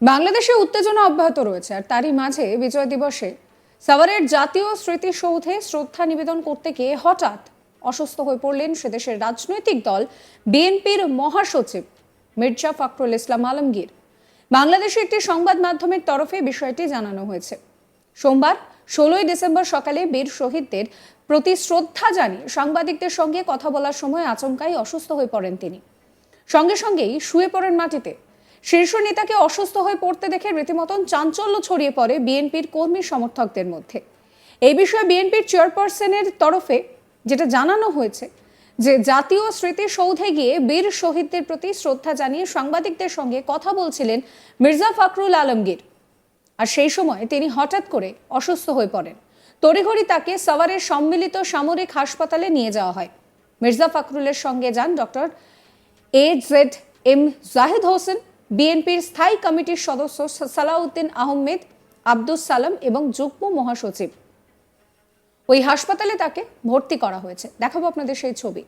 বাংলাদেশে উত্তেজনা অব্যাহত রয়েছে, আর তারই মাঝে বিজয় দিবসে সাভারের জাতীয় স্মৃতিসৌধে শ্রদ্ধা নিবেদন করতে গিয়ে হঠাৎ অসুস্থ হয়ে পড়লেন সেদেশের রাজনৈতিক দল বিএনপির মহাসচিব মির্জা ফখরুল ইসলাম আলমগীর। বাংলাদেশের একটি সংবাদ মাধ্যমের তরফে বিষয়টি জানানো হয়েছে। সোমবার 16 ডিসেম্বর সকালে বীর শহীদদের প্রতি শ্রদ্ধা জানিয়ে সাংবাদিকদের সঙ্গে কথা বলার সময় আচমকাই অসুস্থ হয়ে পড়েন তিনি। সঙ্গে সঙ্গেই শুয়ে পড়েন মাটিতে। শীর্ষ নেতাকে অসুস্থ হয়ে পড়তে দেখে রীতিমতন চাঞ্চল্য ছড়িয়ে পড়ে বিএনপির কর্মী সমর্থকদের মধ্যে। এই বিষয়ে বিএনপির চেয়ারপারসনের তরফে যেটা জানানো হয়েছে যে জাতীয় স্মৃতিসৌধে গিয়ে বীর শহীদদের প্রতি শ্রদ্ধা জানিয়ে সাংবাদিকদের সঙ্গে কথা বলছিলেন মির্জা ফখরুল আলমগীর, আর সেই সময় তিনি হঠাৎ করে অসুস্থ হয়ে পড়েন। তড়িঘড়ি তাকে সাভারের সম্মিলিত সামরিক হাসপাতালে নিয়ে যাওয়া হয়। মির্জা ফখরুলের সঙ্গে যান ডক্টর AZM জাহিদ হোসেন, বিএনপির স্থায়ী কমিটির সদস্য সালাউদ্দিন আহমেদ, আব্দুস সালাম এবং যুগ্ম মহাসচিব। ওই হাসপাতালে তাকে ভর্তি করা হয়েছে। দেখাবো আপনাদের সেই ছবি।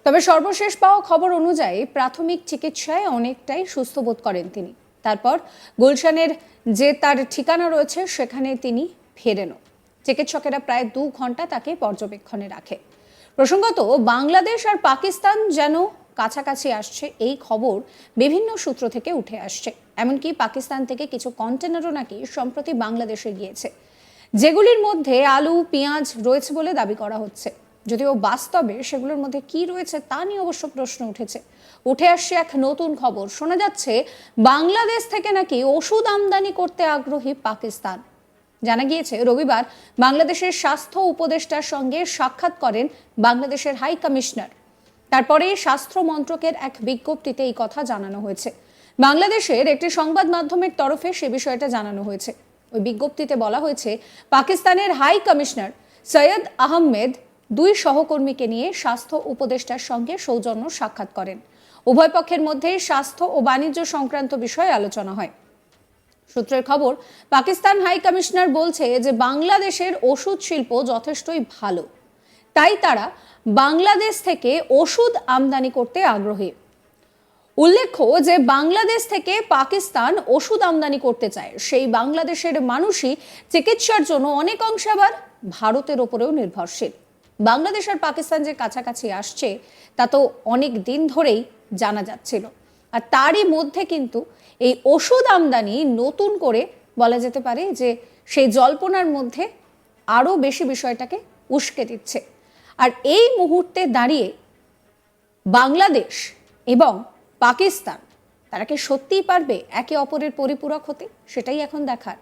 তবে সর্বশেষ পাওয়া খবর অনুযায়ী প্রাথমিক চিকিৎসায় অনেকটাই সুস্থ বোধ করেন তিনি। তারপর গুলশানের যে তার ঠিকানা রয়েছে সেখানে তিনি ফেরেনও। চিকিৎসকেরা প্রায় 2 ঘন্টা তাকে পর্যবেক্ষণে রাখে। প্রসঙ্গত, বাংলাদেশ আর পাকিস্তান যেন কাছাকাছি আসছে এই খবর বিভিন্ন সূত্র থেকে উঠে আসছে। এমনকি পাকিস্তান থেকে কিছু কন্টেনারও নাকি সম্প্রতি বাংলাদেশে গিয়েছে, যেগুলির মধ্যে আলু পেঁয়াজ রয়েছে বলে দাবি করা হচ্ছে। যদিও বাস্তবে সেগুলোর মধ্যে কি রয়েছে তা নিয়ে অবশ্য প্রশ্ন উঠে আসছে এক নতুন খবর। শোনা যাচ্ছে বাংলাদেশ থেকে নাকি ওষুধ আমদানি করতে আগ্রহী পাকিস্তান। জানা গিয়েছে রবিবার বাংলাদেশের স্বাস্থ্য উপদেষ্টার সঙ্গে সাক্ষাৎ করেন বাংলাদেশের হাই কমিশনার। তারপরে স্বাস্থ্য মন্ত্রকের এক বিজ্ঞপ্তিতে এই কথা জানানো হয়েছে। বাংলাদেশের একটি সংবাদ মাধ্যমের তরফে সে বিষয়টা জানানো হয়েছে। ওই বিজ্ঞপ্তিতে বলা হয়েছে পাকিস্তানের হাই কমিশনার সৈয়দ আহমেদ 2 সহকর্মীকে নিয়ে স্বাস্থ্য উপদেষ্টার সঙ্গে সৌজন্য সাক্ষাৎ করেন। উভয় পক্ষের মধ্যে স্বাস্থ্য ও বাণিজ্য সংক্রান্ত বিষয়ে আলোচনা হয়। সূত্রের খবর, পাকিস্তান হাই কমিশনার বলছে যে বাংলাদেশের ওষুধ শিল্প যথেষ্টই ভালো, তাই তারা বাংলাদেশ থেকে ওষুধ আমদানি করতে আগ্রহী। উল্লেখ্য যে বাংলাদেশ থেকে পাকিস্তান ওষুধ আমদানি করতে চায় সেই বাংলাদেশের মানুষই চিকিৎসার জন্য অনেক অংশে আবার ভারতের ওপরেও নির্ভরশীল। বাংলাদেশ আর পাকিস্তান যে কাছাকাছি আসছে তা তো অনেক দিন ধরেই জানা যাচ্ছিল, আর তারই মধ্যে কিন্তু এই ওষুধ আমদানি নতুন করে বলা যেতে পারে যে সেই জল্পনার মধ্যে আরও বেশি বিষয়টাকে উস্কে দিচ্ছে। আর এই মুহূর্তে দাঁড়িয়ে বাংলাদেশ এবং পাকিস্তান তারা কি সত্যিই পারবে একে অপরের পরিপূরক হতে, সেটাই এখন দেখার।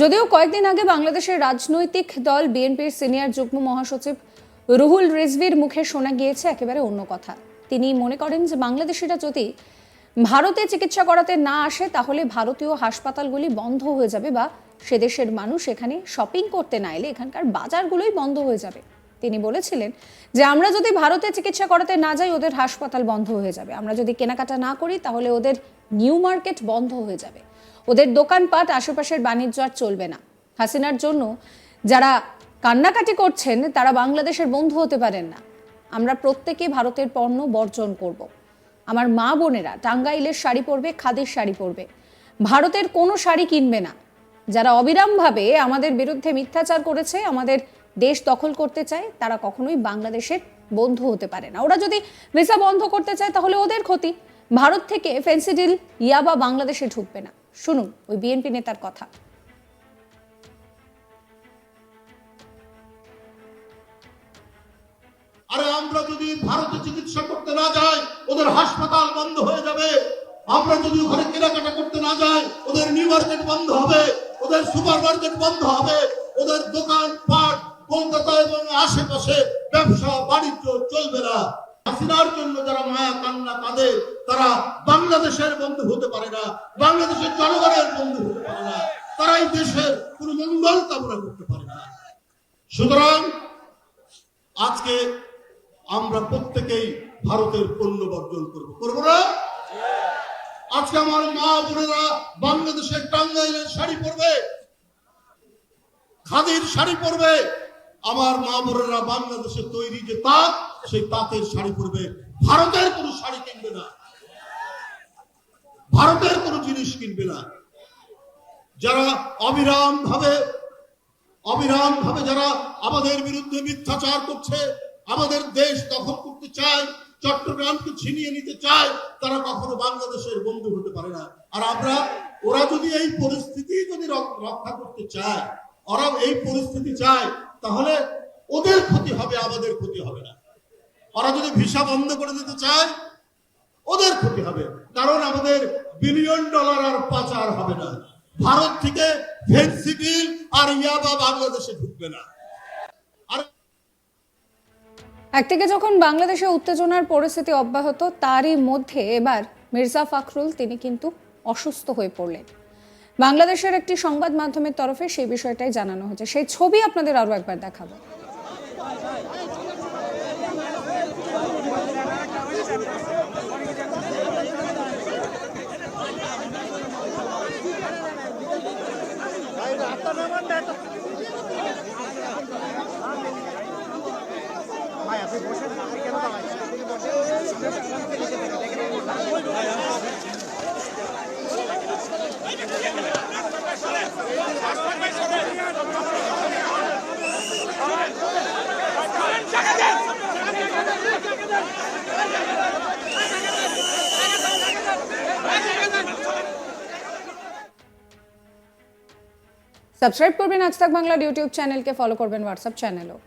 যদিও কয়েকদিন আগে বাংলাদেশের রাজনৈতিক দল বিএনপির সিনিয়র যুগ্ম মহাসচিব রুহুল রিজভির মুখে শোনা গিয়েছে একেবারে অন্য কথা। তিনি মনে করেন যে বাংলাদেশিরা যদি ভারতে চিকিৎসা করাতে না আসে তাহলে ভারতীয় হাসপাতালগুলি বন্ধ হয়ে যাবে, বা সে দেশের মানুষ এখানে শপিং করতে না এলে এখানকার বাজারগুলোই বন্ধ হয়ে যাবে। তিনি বলেছিলেন যে আমরা যদি ভারতে চিকিৎসা করাতে না যাই ওদের হাসপাতাল বন্ধ হয়ে যাবে, আমরা যদি কেনাকাটা না করি তাহলে ওদের নিউ মার্কেট বন্ধ হয়ে যাবে, ওদের দোকানপাট আশেপাশের বাণিজ্য আর চলবে না। হাসিনার জন্য যারা কান্নাকাটি করছেন তারা বাংলাদেশের বন্ধু হতে পারেন না। আমরা প্রত্যেকে ভারতের পণ্য বর্জন করব। আমার মা বোনেরা টাঙ্গাইলের শাড়ি পরবে, খাদির শাড়ি পরবে, ভারতের কোনো শাড়ি কিনবে না। যারা অবিরামভাবে আমাদের বিরুদ্ধে মিথ্যাচার করেছে, আমাদের দেশ দখল করতে চায়, তারা কখনোই বাংলাদেশের বন্ধু হতে পারে না। ওরা যদি ভিসা বন্ধ করতে চায় তাহলে ওদের ক্ষতি। ভারত থেকে ফেন্সিডিল ইয়াবা বাংলাদেশে ঢুকবে না। শুনুন ওই বিএনপি নেতার কথা। আরে আমরা যদি ভারতে চিকিৎসা করতে না যাই, ওদের হাসপাতাল বন্ধ হয়ে যাবে। আমরা যদি ওখানে কেনাকাটা করতে না যাই, ওদের নিউ মার্কেট বন্ধ হবে, ওদের সুপার মার্কেট বন্ধ হবে, ওদের দোকান পাট কলকাতা এবং আশেপাশে ব্যবসা বাণিজ্য চলবে না। হাসিনার জন্য যারা মায়া কান্না কাঁদে, তারা বাংলাদেশের বন্ধু হতে পারে না, বাংলাদেশের জনগণের বন্ধু হতে পারে না, তারা এই দেশের কোনো মঙ্গল কামনা করতে পারে না। সুতরাং আজকে আমরা প্রত্যেকেই ভারতের পণ্য বর্জন করব না? আজকে আমার মা বোনেরা বাংলাদেশের টাঙ্গাইলের শাড়ি পরবে, খাদির শাড়ি পরবে। আমার মা বোনেরা বাংলাদেশের তৈরি যে তাঁত, সেই তাঁতের শাড়ি পরবে। ভারতের কোনো শাড়ি কিনবে না, ভারতের কোনো জিনিস কিনবে না। যারা অবিরাম ভাবে যারা আমাদের বিরুদ্ধে মিথ্যাচার করছে, আমাদের দেশ দখল করতে চায়, চট্টগ্রামকে ছিনিয়ে নিতে চায়, তারা কখনো বাংলাদেশের বন্ধু হতে পারে না। আর ওরা যদি এই পরিস্থিতি যদি রক্ষা করতে চায়, ওরা এই পরিস্থিতি চায়, তাহলে ওদের ক্ষতি হবে, আমাদের ক্ষতি হবে না। ওরা যদি ভিসা বন্ধ করে দিতে চায়, ওদের ক্ষতি হবে, কারণ আমাদের বিলিয়ন ডলার আর পাচার হবে না। ভারত থেকে ফেন্সিডিল আর ইয়াবা বাংলাদেশে ঢুকবে না। একদিকে যখন বাংলাদেশে উত্তেজনার পরিস্থিতি অব্যাহত, তারই মধ্যে এবার মির্জা ফখরুল তিনি কিন্তু অসুস্থ হয়ে পড়লেন। বাংলাদেশের একটি সংবাদ মাধ্যমের তরফে সেই বিষয়টাই জানানো হচ্ছে। সেই ছবি আপনাদের আরো একবার দেখাবো। সাবস্ক্রাইব করবেন আজ তাক বাংলার ইউটিউব চ্যানেলকে, ফলো করবেন হোয়াটসঅ্যাপ চ্যানেলও।